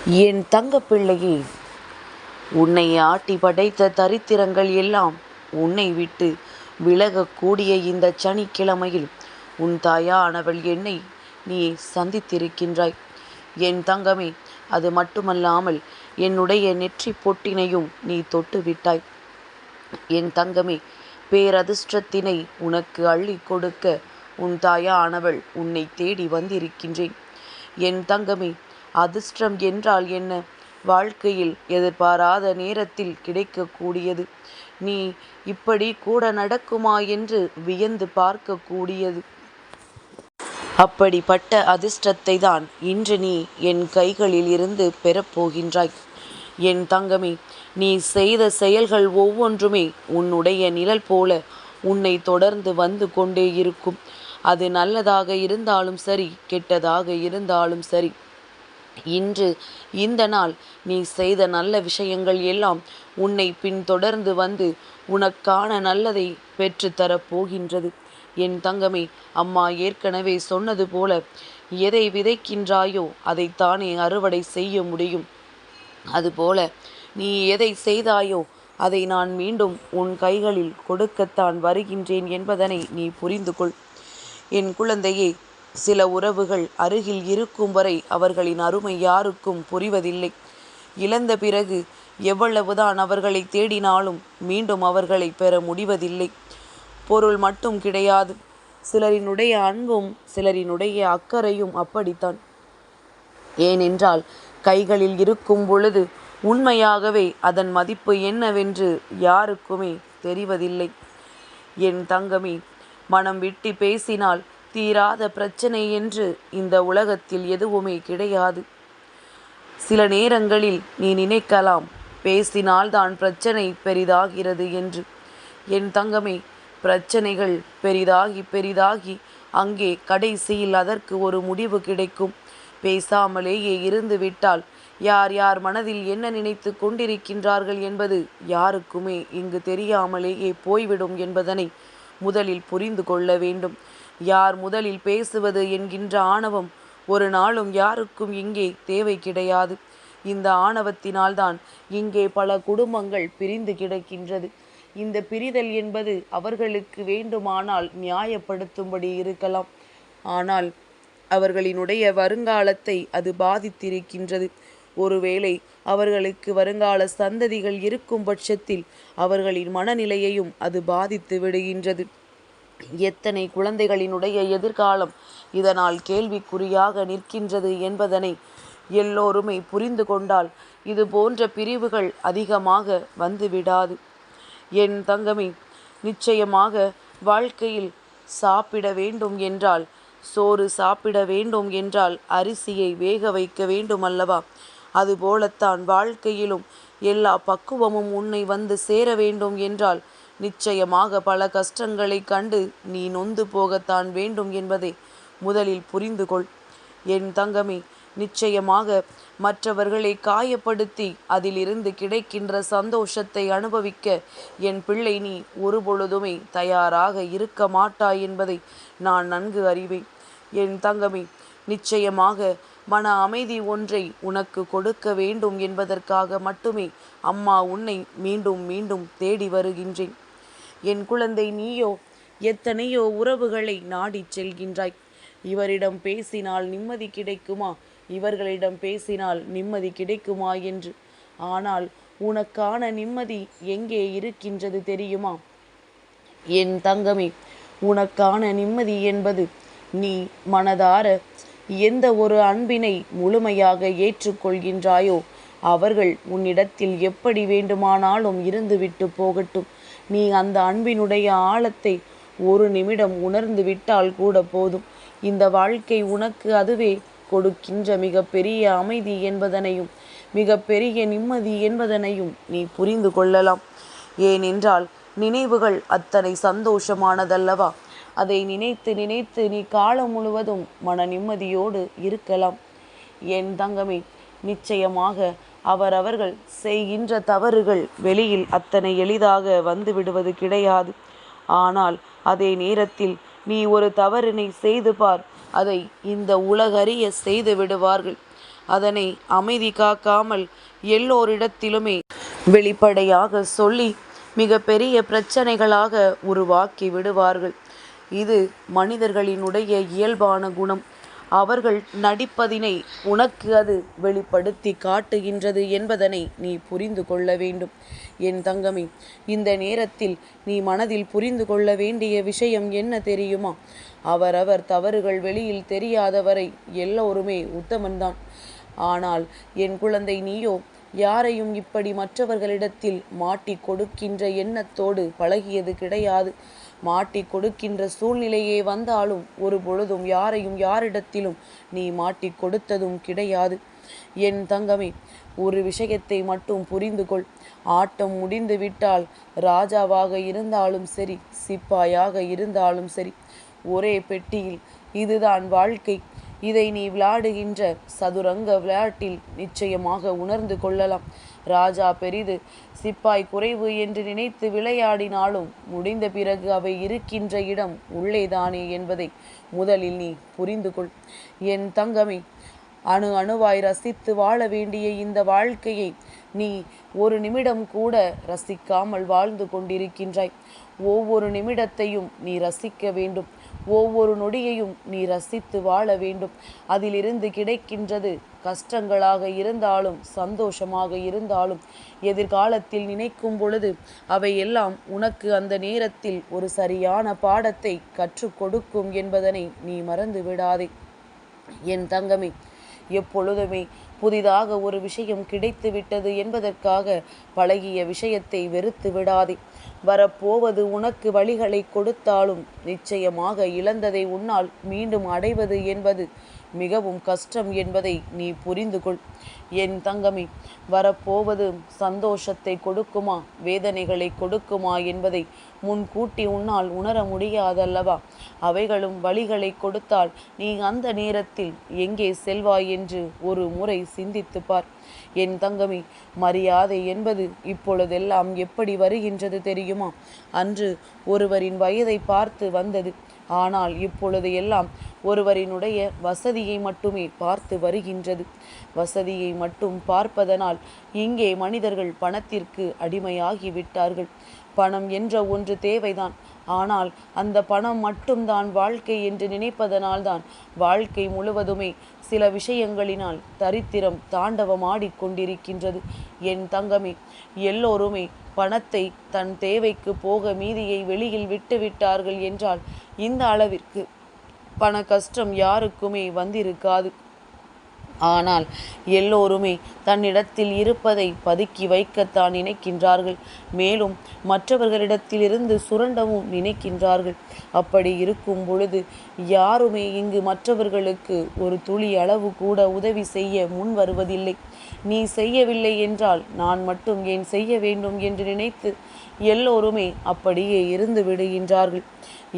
என் தங்கப்பிள்ளையே, உன்னை ஆட்டி படைத்த தரித்திரங்கள் எல்லாம் உன்னை விட்டு விலகக்கூடிய இந்த சனிக்கிழமையில் உன் தாயானவள் என்னை நீ சந்தித்திருக்கின்றாய். என் தங்கமே, அது மட்டுமல்லாமல் என்னுடைய நெற்றி பொட்டினையும் நீ தொட்டு விட்டாய். என் தங்கமே, பேரதிர்ஷ்டத்தினை உனக்கு அள்ளி கொடுக்க உன் தாயானவள் உன்னை தேடி வந்திருக்கின்றேன். என் தங்கமே, அதிர்ஷ்டம் என்றால் என்ன? வாழ்க்கையில் எதிர்பாராத நேரத்தில் கிடைக்கக்கூடியது. நீ இப்படி கூட நடக்குமா என்று வியந்து பார்க்கக்கூடியது. அப்படிப்பட்ட அதிர்ஷ்டத்தை தான் இன்று நீ என் கைகளில் இருந்து பெறப்போகின்றாய். என் தங்கமே, நீ செய்த செயல்கள் ஒவ்வொன்றுமே உன்னுடைய நிழல் போல உன்னை தொடர்ந்து வந்து கொண்டே இருக்கும். அது நல்லதாக இருந்தாலும் சரி, கெட்டதாக இருந்தாலும் சரி. இன்று இந்த நாள் நீ செய்த நல்ல விஷயங்கள் எல்லாம் உன்னை பின்தொடர்ந்து வந்து உனக்கான நல்லதை பெற்றுத்தரப் போகின்றது. என் தங்கமே, அம்மா ஏற்கனவே சொன்னது போல, எதை விதைக்கின்றாயோ அதைத்தானே அறுவடை செய்ய முடியும். அதுபோல நீ எதை செய்தாயோ அதை நான் மீண்டும் உன் கைகளில் கொடுக்கத்தான் வருகின்றேன் என்பதனை நீ புரிந்து கொள். என் குழந்தையே, சில உறவுகள் அருகில் இருக்கும் வரை அவர்களின் அருமை யாருக்கும் புரிவதில்லை. இழந்த பிறகு எவ்வளவுதான் அவர்களை தேடினாலும் மீண்டும் அவர்களை பெற முடிவதில்லை. பொருள் மட்டும் கிடையாது, சிலரினுடைய அன்பும் சிலரினுடைய அக்கறையும் அப்படித்தான். ஏனென்றால் கைகளில் இருக்கும் பொழுது உண்மையாகவே அதன் மதிப்பு என்னவென்று யாருக்குமே தெரிவதில்லை. என் தங்கமே, மனம் விட்டு பேசினால் தீராத பிரச்சனை என்று இந்த உலகத்தில் எதுவுமே கிடையாது. சில நேரங்களில் நீ நினைக்கலாம், பேசினால்தான் பிரச்சனை பெரிதாகிறது என்று. என் தங்கமே, பிரச்சனைகள் பெரிதாகி பெரிதாகி அங்கே கடைசியில் அதற்கு ஒரு முடிவு கிடைக்கும். பேசாமலேயே இருந்து விட்டால் யார் யார் மனதில் என்ன நினைத்து கொண்டிருக்கின்றார்கள் என்பது யாருக்குமே இங்கு தெரியாமலேயே போய்விடும் என்பதனை முதலில் புரிந்து கொள்ள வேண்டும். யார் முதலில் பேசுவது என்கின்ற ஆணவம் ஒரு நாளும் யாருக்கும் இங்கே தேவை கிடையாது. இந்த ஆணவத்தினால்தான் இங்கே பல குடும்பங்கள் பிரிந்து கிடக்கின்றது. இந்த பிரிதல் என்பது அவர்களுக்கு வேண்டுமானால் நியாயப்படுத்தும்படி இருக்கலாம். ஆனால் அவர்களினுடைய வருங்காலத்தை அது பாதித்திருக்கின்றது. ஒருவேளை அவர்களுக்கு வருங்கால சந்ததிகள் இருக்கும் பட்சத்தில் அவர்களின் மனநிலையையும் அது பாதித்து விடுகின்றது. எத்தனை குழந்தைகளினுடைய எதிர்காலம் இதனால் கேள்விக்குறியாக நிற்கின்றது என்பதனை எல்லோருமே புரிந்து கொண்டால் இது போன்ற பிரிவுகள் அதிகமாக வந்துவிடாது. என் தங்கமே, நிச்சயமாக வாழ்க்கையில் சாப்பிட வேண்டும் என்றால், சோறு சாப்பிட வேண்டும் என்றால் அரிசியை வேக வைக்க வேண்டும் அல்லவா? அதுபோலத்தான் வாழ்க்கையிலும் எல்லா பக்குவமும் உன்னை வந்து சேர வேண்டும் என்றால் நிச்சயமாக பல கஷ்டங்களை கண்டு நீ நொந்து போகத்தான் வேண்டும் என்பதை முதலில் புரிந்து கொள். என் தங்கமே, நிச்சயமாக மற்றவர்களை காயப்படுத்தி அதிலிருந்து கிடைக்கின்ற சந்தோஷத்தை அனுபவிக்க என் பிள்ளை நீ ஒருபொழுதுமே தயாராக இருக்க மாட்டாய் என்பதை நான் நன்கு அறிவேன். என் தங்கமே, நிச்சயமாக மன அமைதி ஒன்றை உனக்கு கொடுக்க வேண்டும் என்பதற்காக மட்டுமே அம்மா உன்னை மீண்டும் மீண்டும் தேடி வருகின்றேன். என் குழந்தை, நீயோ எத்தனையோ உறவுகளை நாடிச் செல்கின்றாய். இவரிடம் பேசினால் நிம்மதி கிடைக்குமா, இவர்களிடம் பேசினால் நிம்மதி கிடைக்குமா என்று. ஆனால் உனக்கான நிம்மதி எங்கே இருக்கின்றது தெரியுமா? என் தங்கமே, உனக்கான நிம்மதி என்பது நீ மனதார எந்த ஒரு அன்பினை முழுமையாக ஏற்றுக்கொள்கின்றாயோ அவர்கள் உன்னிடத்தில் எப்படி வேண்டுமானாலும் இருந்துவிட்டு போகட்டும். நீ அந்த அன்பினுடைய ஆழத்தை ஒரு நிமிடம் உணர்ந்து விட்டால் கூட போதும். இந்த வாழ்க்கை உனக்கு அதுவே கொடுக்கின்ற மிக பெரிய அமைதி என்பதனையும் மிக பெரிய நிம்மதி என்பதனையும் நீ புரிந்து கொள்ளலாம். ஏனென்றால் நினைவுகள் அத்தனை சந்தோஷமானதல்லவா? அதை நினைத்து நினைத்து நீ காலம் முழுவதும் மன நிம்மதியோடு இருக்கலாம். என் தங்கமே, நிச்சயமாக அவரவர்கள் செய்கின்ற தவறுகள் வெளியில் அத்தனை எளிதாக வந்து விடுவது கிடையாது. ஆனால் அதே நேரத்தில் நீ ஒரு தவறினை செய்து பார், அதை இந்த உலகறிய செய்து விடுவார்கள். அதனை அமைதி காக்காமல் எல்லோரிடத்திலுமே வெளிப்படையாக சொல்லி மிக பெரிய பிரச்சனைகளாக உருவாக்கி விடுவார்கள். இது மனிதர்களினுடைய இயல்பான குணம். அவர்கள் நடிப்பதினை உனக்கு அது வெளிப்படுத்தி காட்டுகின்றது என்பதனை நீ புரிந்து கொள்ள வேண்டும். என் தங்கமே, இந்த நேரத்தில் நீ மனதில் புரிந்து கொள்ள வேண்டிய விஷயம் என்ன தெரியுமா? அவரவர் தவறுகள் வெளியில் தெரியாதவரை எல்லோருமே உத்தமன்தான். ஆனால் என் குழந்தை, நீயோ யாரையும் இப்படி மற்றவர்களிடத்தில் மாட்டி கொடுக்கின்ற எண்ணத்தோடு பழகியது கிடையாது. மாட்டி கொடுக்கின்ற சூழ்நிலையே வந்தாலும் ஒரு பொழுதும் யாரையும் யாரிடத்திலும் நீ மாட்டி கொடுத்ததும் கிடையாது. என் தங்கமே, ஒரு விஷயத்தை மட்டும் புரிந்து கொள். ஆட்டம் முடிந்து விட்டால் ராஜாவாக இருந்தாலும் சரி, சிப்பாயாக இருந்தாலும் சரி, ஒரே பெட்டியில் இதுதான் வாழ்க்கை. இதை நீ விளையாடுகின்ற சதுரங்க விளையாட்டில் நிச்சயமாக உணர்ந்து கொள்ளலாம். ராஜா பெரிது, சிப்பாய் குறைவு என்று நினைத்து விளையாடினாலும் முடிந்த பிறகு அவை இருக்கின்ற இடம் உள்ளேதானே என்பதை முதலில் நீ புரிந்து கொள். என் தங்கமே, அணு அணுவாய் ரசித்து வாழ வேண்டிய இந்த வாழ்க்கையை நீ ஒரு நிமிடம் கூட ரசிக்காமல் வாழ்ந்து கொண்டிருக்கின்றாய். ஒவ்வொரு நிமிடத்தையும் நீ ரசிக்க வேண்டும். ஒவ்வொரு நொடியையும் நீ ரசித்து வாழ வேண்டும். அதிலிருந்து கிடைக்கின்றது கஷ்டங்களாக இருந்தாலும் சந்தோஷமாக இருந்தாலும் எதிர்காலத்தில் நினைக்கும் பொழுது அவையெல்லாம் உனக்கு அந்த நேரத்தில் ஒரு சரியான பாடத்தை கற்றுக் கொடுக்கும் என்பதனை நீ மறந்து விடாதே. என் தங்கமே, எப்பொழுதுமே புதிதாக ஒரு விஷயம் கிடைத்து விட்டது என்பதற்காக பழகிய விஷயத்தை வெறுத்து விடாதே. வரப்போவது உனக்கு வழிகளை கொடுத்தாலும் நிச்சயமாக இழந்ததை உன்னால் மீண்டும் அடைவது என்பது மிகவும் கஷ்டம் என்பதை நீ புரிந்து கொள். என் தங்கமே, வரப்போவது சந்தோஷத்தை கொடுக்குமா வேதனைகளை கொடுக்குமா என்பதை முன்கூட்டி உன்னால் உணர முடியாதல்லவா? அவைகளும் வழிகளை கொடுத்தால் நீ அந்த நேரத்தில் எங்கே செல்வாய் என்று ஒரு முறை சிந்தித்து பார். என் தங்கமே, மரியாதை என்பது இப்பொழுதெல்லாம் எப்படி வருகின்றது தெரியுமா? அன்று ஒருவரின் வயதை பார்த்து வந்தது. ஆனால் இப்பொழுது எல்லாம் ஒருவரினுடைய வசதியை மட்டுமே பார்த்து வருகின்றது. வசதியை மட்டும் பார்ப்பதனால் இங்கே மனிதர்கள் பணத்திற்கு அடிமையாகி விட்டார்கள். பணம் என்ற ஒன்று தேவைதான். ஆனால் அந்த பணம் மட்டும்தான் வாழ்க்கை என்று நினைப்பதனால்தான் வாழ்க்கை முழுவதுமே சில விஷயங்களினால் தரித்திரம் தாண்டவமாடிக்கொண்டிருக்கின்றது. என் தங்கமே, எல்லோருமே பணத்தை தன் தேவைக்கு போக மீதியை வெளியில் விட்டுவிட்டார்கள் என்றால் இந்த அளவிற்கு பண கஷ்டம் யாருக்குமே வந்திருக்காது. ஆனால் எல்லோருமே தன்னிடத்தில் இருப்பதை பதுக்கி வைக்கத்தான் நினைக்கின்றார்கள். மேலும் மற்றவர்களிடத்திலிருந்து சுரண்டவும் நினைக்கின்றார்கள். அப்படி இருக்கும் பொழுது யாருமே இங்கு மற்றவர்களுக்கு ஒரு துளி அளவு கூட உதவி செய்ய முன் வருவதில்லை. நீ செய்யவில்லை என்றால் நான் மட்டும் ஏன் செய்ய வேண்டும் என்று நினைத்து எல்லோருமே அப்படியே இருந்து விடுகின்றார்கள்.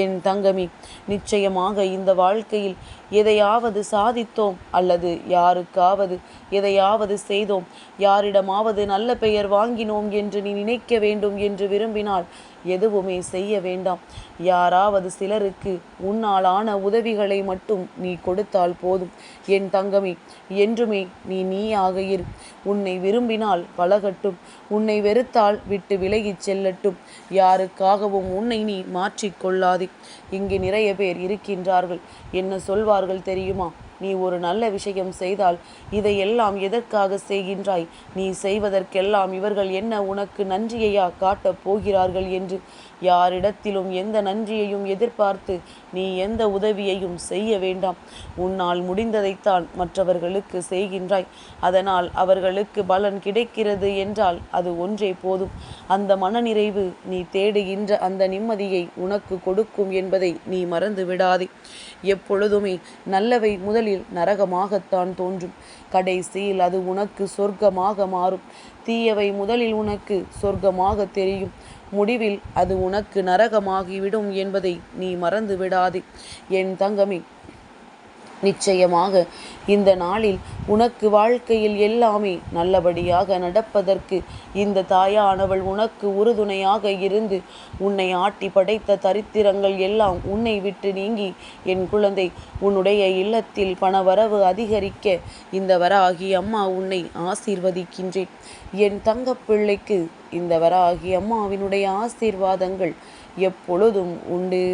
என் தங்கமி, நிச்சயமாக இந்த வாழ்க்கையில் எதையாவது சாதித்தோம் அல்லது யாருக்காவது எதையாவது செய்தோம், யாரிடமாவது நல்ல பெயர் வாங்கினோம் என்று நீ நினைக்க வேண்டும் என்று விரும்பினால் எதுவுமே செய்ய வேண்டாம். யாராவது சிலருக்கு உன்னாலான உதவிகளை மட்டும் நீ கொடுத்தால் போதும். என் தங்கமே, என்றுமே நீயாக இரு. உன்னை விரும்பினால் பழகட்டும், உன்னை வெறுத்தால் விட்டு விலகிச் செல்லட்டும். யாருக்காகவும் உன்னை நீ மாற்றிக்கொள்ளாதே. இங்கு நிறைய பேர் இருக்கின்றார்கள். என்ன சொல்வார்கள் தெரியுமா? நீ ஒரு நல்ல விஷயம் செய்தால் இதையெல்லாம் எதற்காக செய்கின்றாய்? நீ செய்வதற்கெல்லாம் இவர்கள் என்ன உனக்கு நன்றியையா காட்டப் போகிறார்கள் என்று. யாரிடத்திலும் எந்த நன்றியையும் எதிர்பார்த்து நீ எந்த உதவியையும் செய்ய வேண்டாம். உன்னால் முடிந்ததைத்தான் மற்றவர்களுக்கு செய்கின்றாய். அதனால் அவர்களுக்கு பலன் கிடைக்கிறது என்றால் அது ஒன்றே போதும். அந்த மனநிறைவு நீ தேடுகின்ற அந்த நிம்மதியை உனக்கு கொடுக்கும் என்பதை நீ மறந்து விடாதே. எப்பொழுதுமே நல்லவை முதலில் நரகமாகத்தான் தோன்றும், கடைசியில் அது உனக்கு சொர்க்கமாக மாறும். தீயவை முதலில் உனக்கு சொர்க்கமாக தெரியும், முடிவில் அது உனக்கு நரகமாகிவிடும் என்பதை நீ மறந்து விடாதே. என் தங்கமே, நிச்சயமாக இந்த நாளில் உனக்கு வாழ்க்கையில் எல்லாமே நல்லபடியாக நடப்பதற்கு இந்த தாயானவள் உனக்கு உறுதுணையாக இருந்து உன்னை ஆட்டி படைத்த தரித்திரங்கள் எல்லாம் உன்னை விட்டு நீங்கி என் குழந்தை உன்னுடைய இல்லத்தில் பணவரவு அதிகரிக்க இந்த வராகி அம்மா உன்னை ஆசீர்வதிக்கின்றேன். என் தங்கப்பிள்ளைக்கு இந்த வராகி அம்மாவினுடைய ஆசீர்வாதங்கள் எப்பொழுதும் உண்டு.